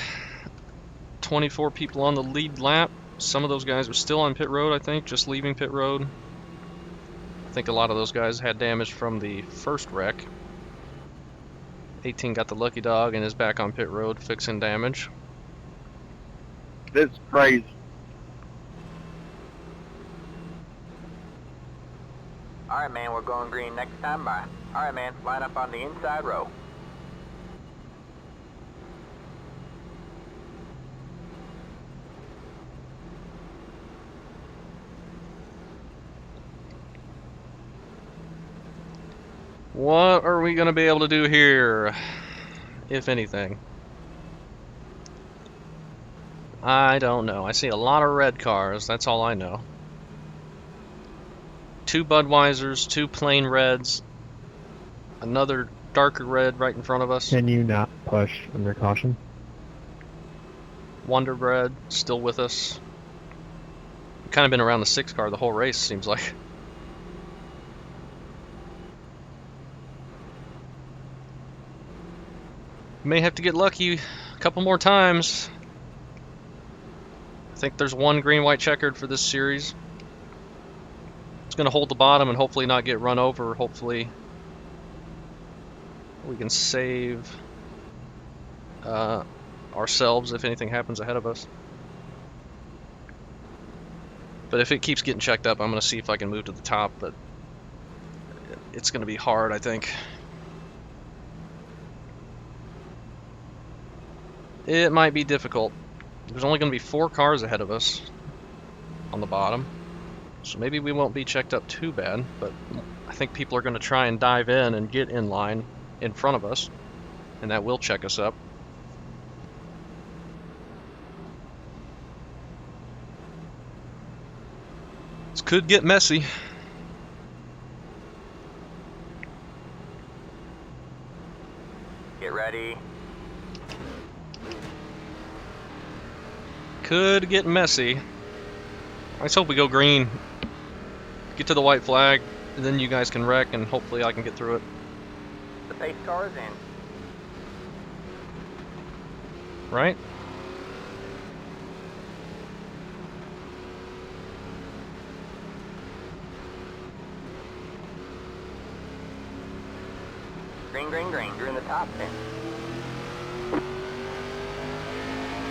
24 people on the lead lap. Some of those guys are still on pit road, I think, just leaving pit road. I think a lot of those guys had damage from the first wreck. 18 got the lucky dog and is back on pit road fixing damage. This is crazy. Alright, man, we're going green next time by. Alright, man, line up on the inside row. What are we going to be able to do here, if anything? I don't know. I see a lot of red cars, that's all I know. 2 Budweisers, 2 plain reds, another darker red right in front of us. Can you not push under caution? Wonder Bread still with us. We've kind of been around the 6 car the whole race, seems like. May have to get lucky a couple more times. I think there's 1 green-white checkered for this series. It's going to hold the bottom and hopefully not get run over. Hopefully we can save ourselves if anything happens ahead of us. But if it keeps getting checked up, I'm going to see if I can move to the top, but it's going to be hard, I think. It might be difficult. There's only going to be 4 cars ahead of us on the bottom, so maybe we won't be checked up too bad, but I think people are going to try and dive in and get in line in front of us, and that will check us up. This could get messy. Get ready. Could get messy. I just hope we go green. Get to the white flag, and then you guys can wreck, and hopefully I can get through it. The pace car is in. Right? Green, green, green. You're in the top 10.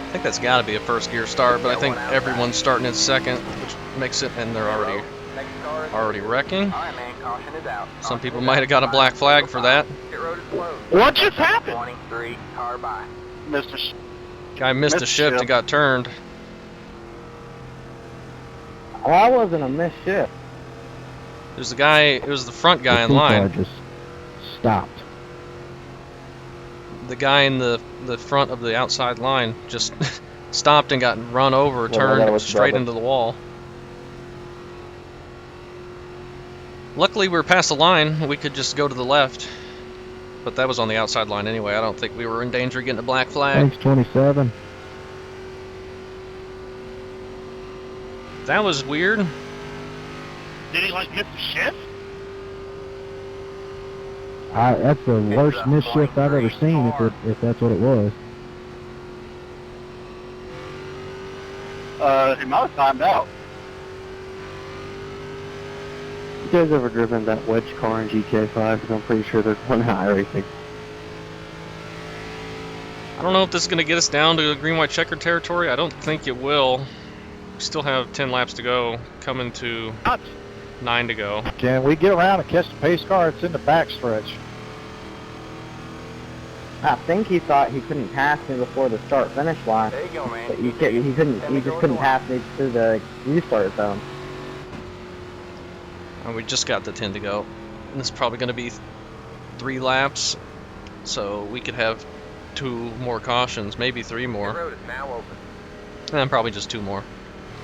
I think that's got to be a first gear start, but I think everyone's starting in second, which makes it, and they're already wrecking. Alright, man, caution is out. Some people might have got a black flag for that. Pit road is closed. What just happened? 23, car by. Mr. Guy missed a shift and got turned. Oh, I wasn't a missed shift. There's the guy, it was the front guy in The car line. just stopped. The guy in the front of the outside line just stopped and got run over, that turned was straight brother. into the wall. Luckily we were past the line, we could just go to the left. But that was on the outside line anyway. I don't think we were in danger of getting a black flag. Thanks, 27. That was weird. Did he like miss the shift? That's the worst missed shift I've ever seen, if that's what it was. He might have timed out. You guys ever driven that wedge car in GTA 5? Because I'm pretty sure there's one in iRacing. I don't know if this is going to get us down to green-white checker territory. I don't think it will. We still have 10 laps to go, coming to 9 to go. Can we get around and catch the pace car? It's in the back stretch. I think he thought he couldn't pass me before the start-finish line. There you go, man. But he couldn't. He just couldn't pass me through the restart zone. And we just got the 10 to go. And this is probably going to be 3 laps, so we could have 2 more cautions, maybe 3 The more, road is now open. and then probably just 2 more.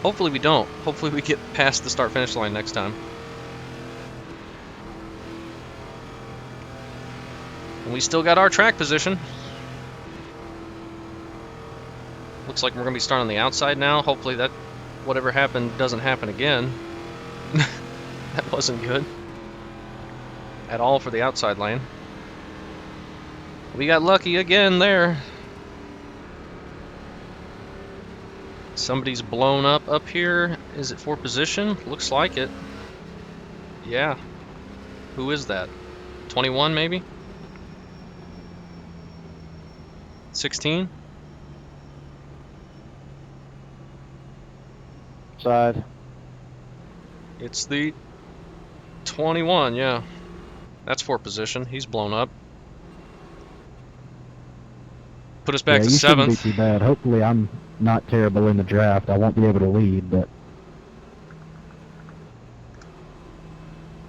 Hopefully we don't. Hopefully we get past the start-finish line next time. And we still got our track position. Looks like we're going to be starting on the outside now. Hopefully that whatever happened doesn't happen again. That wasn't good at all for the outside lane. We got lucky again there. Somebody's blown up here. Is it for position? Looks like it. Yeah. Who is that? 21 maybe? 16? Side. It's the 21, yeah. That's for position. He's blown up. Put us back to you shouldn't 7th. be too bad. Hopefully I'm not terrible in the draft. I won't be able to lead, but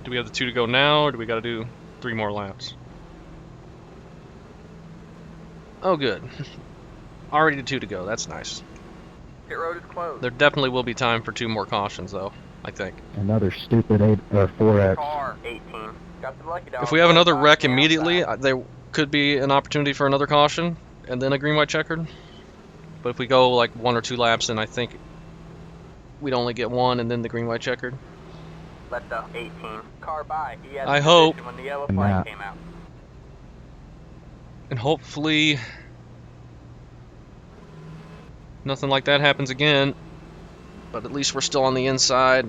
Do we have the 2 to go now, or do we got to do 3 more laps? Oh, good. Already 2 to go. That's nice. Pit road is closed. There definitely will be time for 2 more cautions, though, I think. another stupid 8 or 4X. Car 18. Got the lucky dog. If we have another wreck Down immediately, south. there could be an opportunity for another caution, and then a green, white, checkered. But if we go like 1 or 2 laps, then I think we'd only get 1 and then the green, white, checkered. Let the 18 car by. He had I the hope. position when the yellow Nah. flag came out. And hopefully nothing like that happens again. But at least we're still on the inside.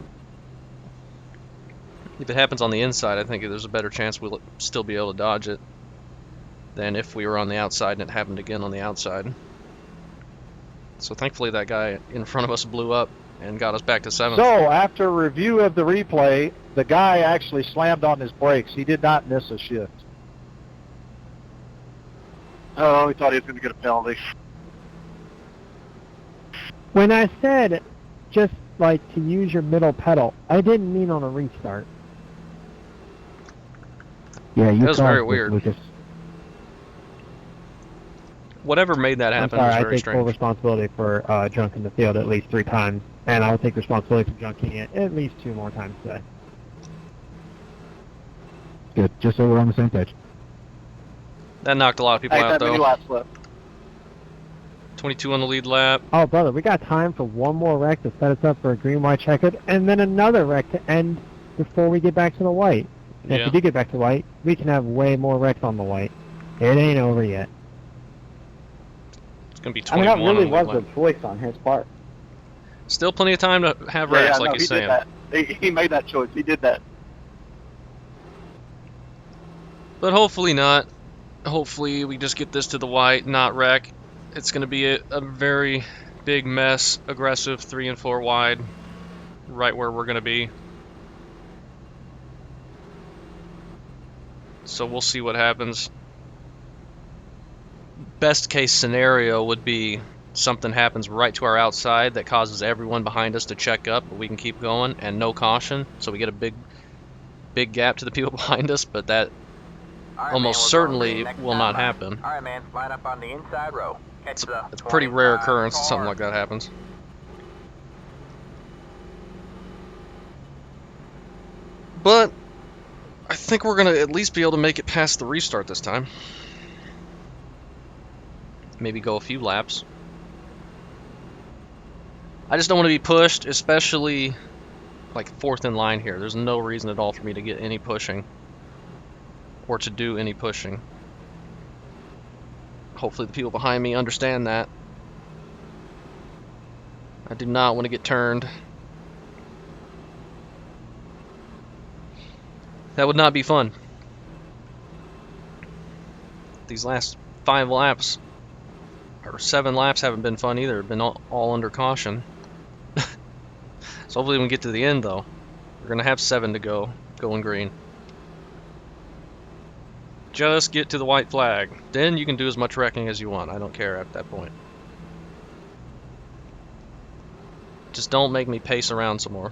If it happens on the inside, I think there's a better chance we'll still be able to dodge it than if we were on the outside and it happened again on the outside. So thankfully that guy in front of us blew up and got us back to 7th. So, after review of the replay, the guy actually slammed on his brakes. He did not miss a shift. Oh, he thought he was going to get a penalty. When I said just like to use your middle pedal, I didn't mean on a restart. Yeah, you That was very caused this, weird. Lucas. Whatever made that I'm happen sorry, was I very take full strange. responsibility for junking the field at least 3 times, and I'll take responsibility for junking it at least 2 more times today. Good, just so we're on the same page. That knocked a lot of people Ain't out that many though. laps left. 22 on the lead lap. Oh, brother, we got time for 1 more wreck to set us up for a green, white, checkered, and then another wreck to end before we get back to the white. And if Yeah. we do get back to white, we can have way more wrecks on the white. It ain't over yet. It's gonna be I mean, 21 that really on the was lead a lap. choice on his part. Still plenty of time to have wrecks, like no, he's he saying. did that. He made that choice. He did that. But hopefully not. Hopefully we just get this to the white, not wreck. It's going to be a very big mess, aggressive 3 and 4 wide, right where we're going to be. So we'll see what happens. Best case scenario would be something happens right to our outside that causes everyone behind us to check up, but we can keep going and no caution, so we get a big gap to the people behind us, but that All right, almost man, we're certainly going next will time not by. happen. All right, man, line up on the inside row. Catch the It's a pretty rare 25 occurrence that car. something like that happens. But I think we're going to at least be able to make it past the restart this time. Maybe go a few laps. I just don't want to be pushed, especially like 4th in line here. There's no reason at all for me to get any pushing or to do any pushing. Hopefully the people behind me understand that. I do not want to get turned. That would not be fun. These last 5 laps, or 7 laps, haven't been fun either. Been all under caution. So hopefully we can get to the end though. We're going to have 7 to go, going green. Just get to the white flag. Then you can do as much wrecking as you want. I don't care at that point. Just don't make me pace around some more.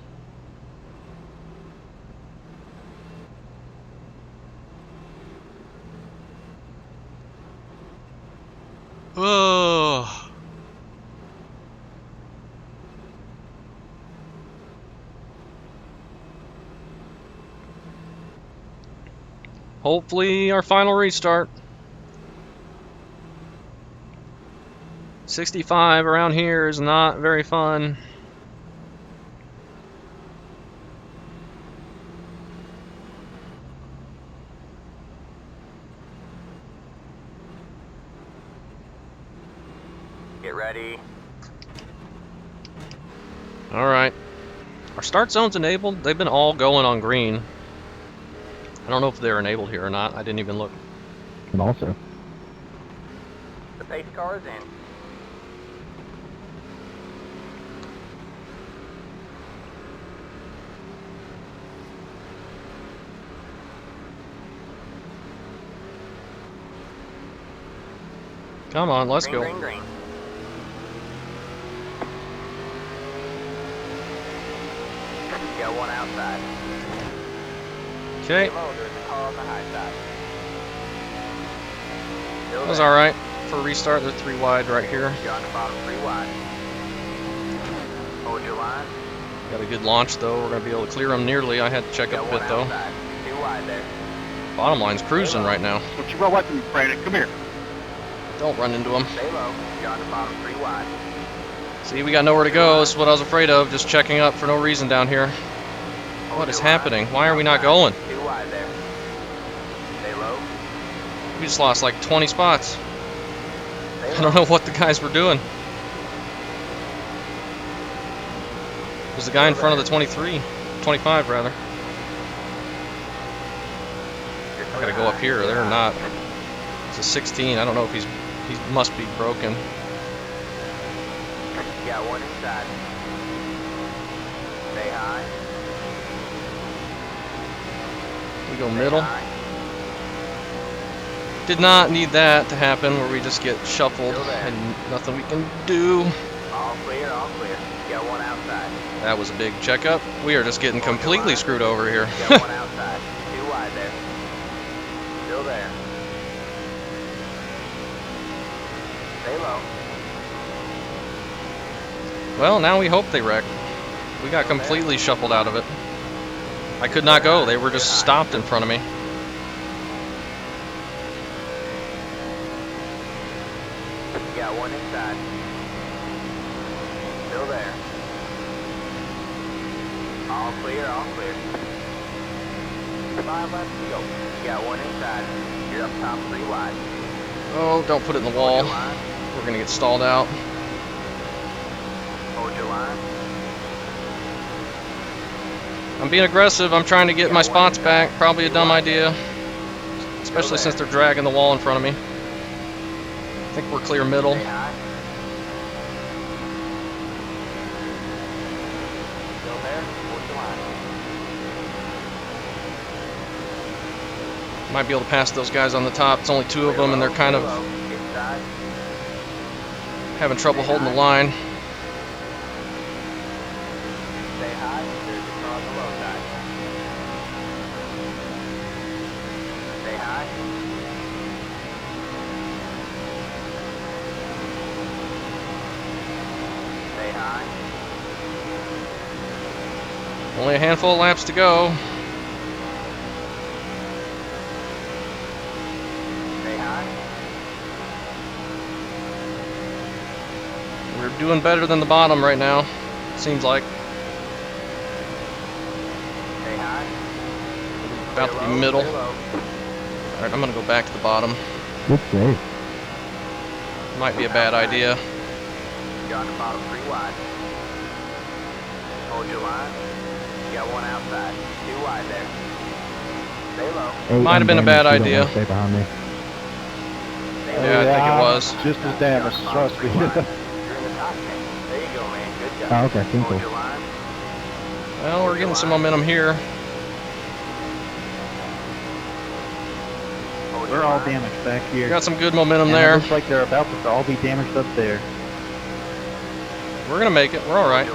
Oh. Hopefully our final restart. 65 around here is not very fun. Get ready. Alright. Our start zone's enabled. They've been all going on green. I don't know if they're enabled here or not. I didn't even look. And also, The pace car is in. Come on, let's Green, go. green, green. Got one outside. Okay, Below, there's a car on the high side. Still that was there. alright. For a restart, they're 3 wide right here. You're on the bottom, 3 wide. Hold your line. Got a good launch though. We're going to be able to clear them nearly. I had to check Got up a one bit though. outside. 2 wide there. Bottom line's cruising right now. Don't you run away from me, Brandon. Come here. Don't run into them. Stay low. You're on the bottom, 3 wide. See, we got nowhere to go. This is what I was afraid of. Just checking up for no reason down here. Hold What is your line. happening? Why are we not Outside. going? 2 wide there. Stay low. We just lost like 20 spots. Stay I low. don't know what the guys were doing. There's the guy in front of the 23. 25 rather. I gotta go up here. They're not. It's a 16. I don't know if he must be broken. You got one inside. Stay high. We go Stay middle. high. Did not need that to happen where we just get shuffled Still there. and nothing we can do. All clear, all clear. You got one outside. That was a big checkup. We are just getting completely screwed over here. You got one outside. 2 wide there. Still there. Stay low. Well, now we hope they wreck. We got completely shuffled out of it. I could not go. They were just stopped in front of me. You got one inside. Still there. All clear, all clear. 5 left to go. You got one inside. You're up top, 3 wide. Oh, don't put it in the wall. Hold your line. We're gonna get stalled out. Hold your line. I'm being aggressive. I'm trying to get my spots back. Probably a dumb idea. Especially since they're dragging the wall in front of me. I think we're clear middle. Stay high. Still there. Hold your line. Might be able to pass those guys on the top. It's only 2 of them and they're kind of Inside. having trouble holding the line. Stay high. There's a car on the low side. Stay high. Stay high. Only a handful of laps to go. Stay high. We're doing better than the bottom right now. Seems like. Stay high. About to Stay be low, middle. stay low. Alright, I'm gonna go back to the bottom. good save. Might be a bad idea. You're on the bottom, 3 wide. Hold your line. You got one outside. 2 wide there. Stay low. Hey, Might have been a I'm bad damaged. You don't idea. wanna Stay behind me. Stay Yeah, I low. think it was. Just as damaged, trust me. You're in the top 10. There you go, man. Good job. Oh, okay, cool. Hold your line. Well, we're getting some momentum here. Hold We're all damaged back here. Got some good momentum And it there. looks like they're about to all be damaged up there. We're gonna make it. We're all right.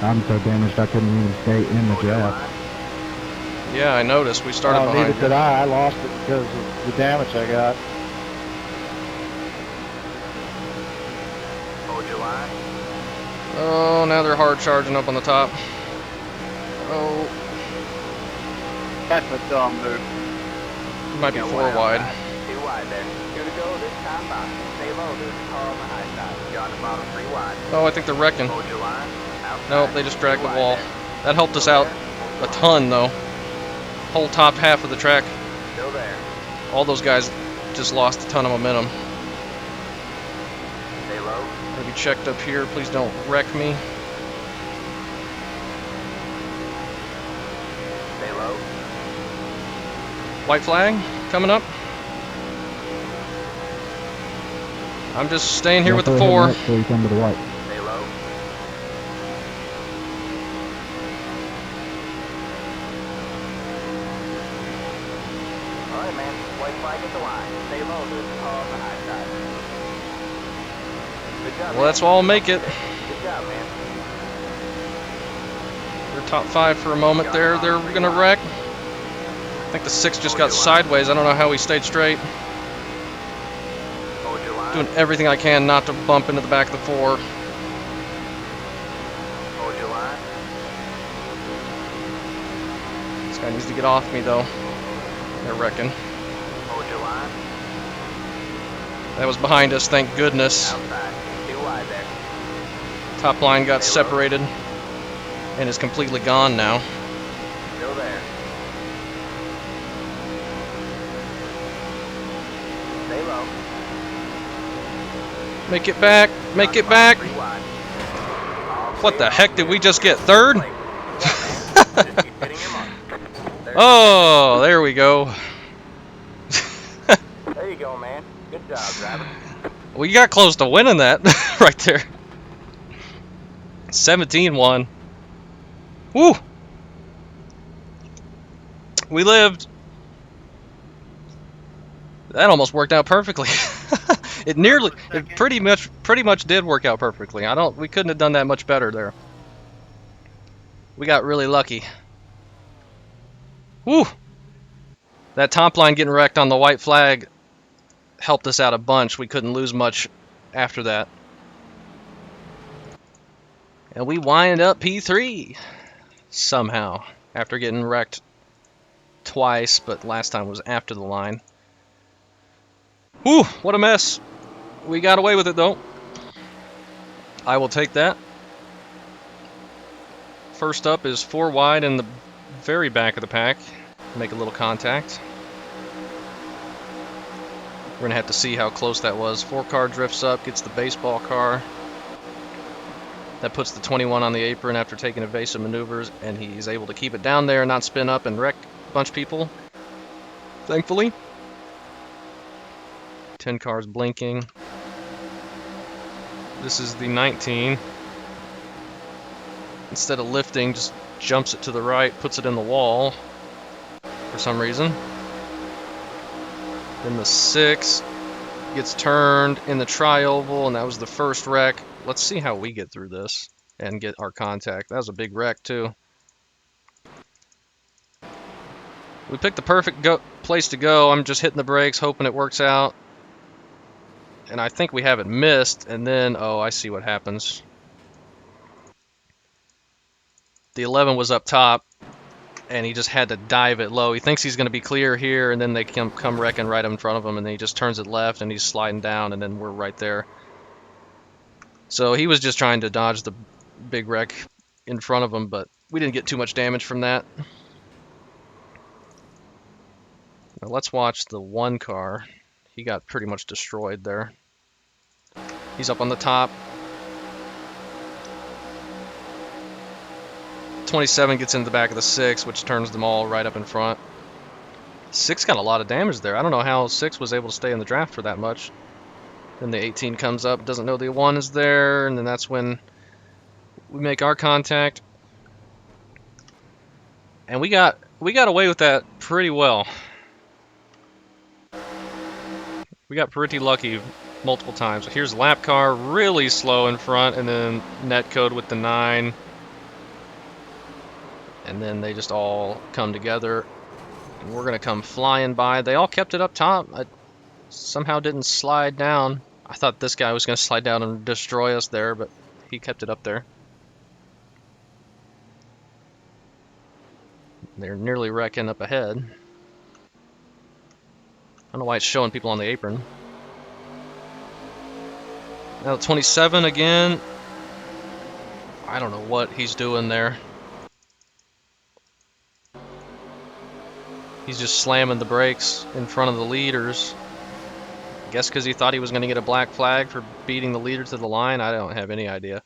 I'm so damaged I couldn't even stay in the draft. Yeah, I noticed. We started behind Neither you. did I. I lost it because of the damage I got. Hold your line. Oh, now they're hard charging up on the top. Oh, That's a dumb move. might be Got 4 one wide. outside. 2 wide there. Good to go this time by. Stay low. There's a car on the high side. You're on the bottom 3 wide. Oh, I think they're wrecking. Hold your line. Outside. Nope, they just dragged 2 the wide wall. there. That helped us Still out there. a ton, though. Whole top half of the track. Still there. All those guys just lost a ton of momentum. Stay low. Gonna be checked up here. Please don't wreck me. Stay low. White flag coming up. I'm just staying here with the 4. Before you come to the white. Stay low. Alright, man. White flag at the line. Stay low. There's a car on the high side. Good job, Well, that's all make it. Good job, man. They're top 5 for a moment there. They're gonna wreck. I think the 6 just got sideways. I don't know how he stayed straight. Hold your line. Doing everything I can not to bump into the back of the 4. Hold your line. This guy needs to get off me, though. They're wrecking. Hold your line. That was behind us, thank goodness. Outside. 2 wide there. Top line got separated and is completely gone now. Still there. Stay low. Make it back, make it back. 3 wide. What the heck, did we just get 3rd? Just keep hitting him up. Oh, there we go. There you go, man. Good job, driver. We got close to winning that right there. 17-1. Woo! We lived. That almost worked out perfectly. It pretty much did work out perfectly. We couldn't have done that much better there. We got really lucky. Woo! That top line getting wrecked on the white flag helped us out a bunch. We couldn't lose much after that. And we wind up P3 somehow after getting wrecked twice, but last time was after the line. Whew, what a mess. We got away with it though. I will take that. First up is 4 wide in the very back of the pack. Make a little contact. We're gonna have to see how close that was. 4 car drifts up, gets the baseball car. That puts the 21 on the apron after taking evasive maneuvers, and he's able to keep it down there and not spin up and wreck a bunch of people. Thankfully. 10 cars blinking. This is the 19. Instead of lifting, just jumps it to the right, puts it in the wall for some reason. Then the 6 gets turned in the tri-oval, and that was the first wreck. Let's see how we get through this and get our contact. That was a big wreck too. We picked the perfect place to go. I'm just hitting the brakes, hoping it works out. And I think we have it missed, and then, oh, I see what happens. The 11 was up top, and he just had to dive it low. He thinks he's going to be clear here, and then they come wrecking right in front of him, and then he just turns it left, and he's sliding down, and then we're right there. So he was just trying to dodge the big wreck in front of him, but we didn't get too much damage from that. Now let's watch the 1 car. He got pretty much destroyed there. He's up on the top. 27 gets into the back of the 6, which turns them all right up in front. 6 got a lot of damage there. I don't know how 6 was able to stay in the draft for that much. Then the 18 comes up, doesn't know the 1 is there, and then that's when we make our contact. And we got away with that pretty well. We got pretty lucky multiple times. Here's lap car, really slow in front, and then netcode with the 9. And then they just all come together. And we're going to come flying by. They all kept it up top. I somehow didn't slide down. I thought this guy was going to slide down and destroy us there, but he kept it up there. They're nearly wrecking up ahead. I don't know why it's showing people on the apron. Now 27 again. I don't know what he's doing there. He's just slamming the brakes in front of the leaders. I guess because he thought he was going to get a black flag for beating the leader to the line. I don't have any idea.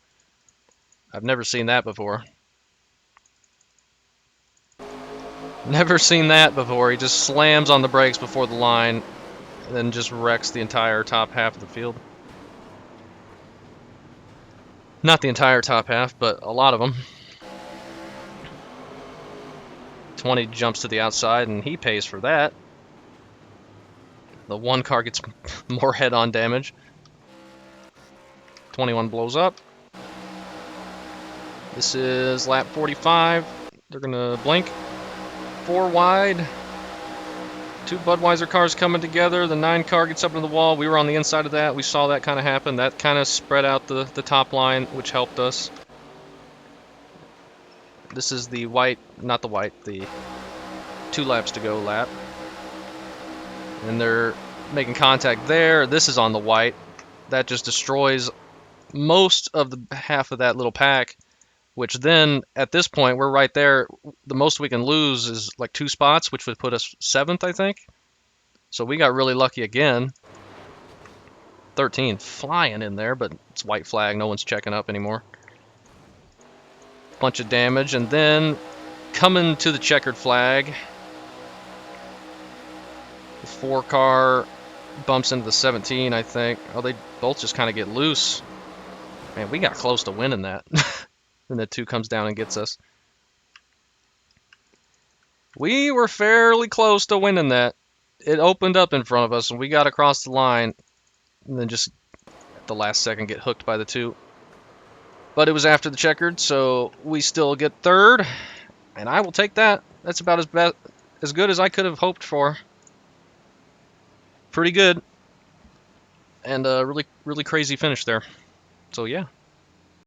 I've never seen that before. Never seen that before. He just slams on the brakes before the line and then just wrecks the entire top half of the field. Not the entire top half, but a lot of them. 20 jumps to the outside and he pays for that. The one car gets more head-on damage. 21 blows up. This is lap 45. They're gonna blink. 4 wide. 2 Budweiser cars coming together. The 9 car gets up into the wall. We were on the inside of that. We saw that kind of happen. That kind of spread out the top line, which helped us. This is the white, not the white, the 2 laps to go lap. And they're making contact there. This is on the white. That just destroys most of the half of that little pack. Which then, at this point, we're right there. The most we can lose is like 2 spots, which would put us 7th, I think. So we got really lucky again. 13 flying in there, but it's white flag. No one's checking up anymore. Bunch of damage, and then coming to the checkered flag. The 4 car bumps into the 17, I think. Oh, they both just kind of get loose. Man, we got close to winning that. And the 2 comes down and gets us. We were fairly close to winning that. It opened up in front of us, and we got across the line. And then just at the last second get hooked by the 2. But it was after the checkered, so we still get 3rd. And I will take that. That's about as good as I could have hoped for. Pretty good. And a really crazy finish there. So yeah.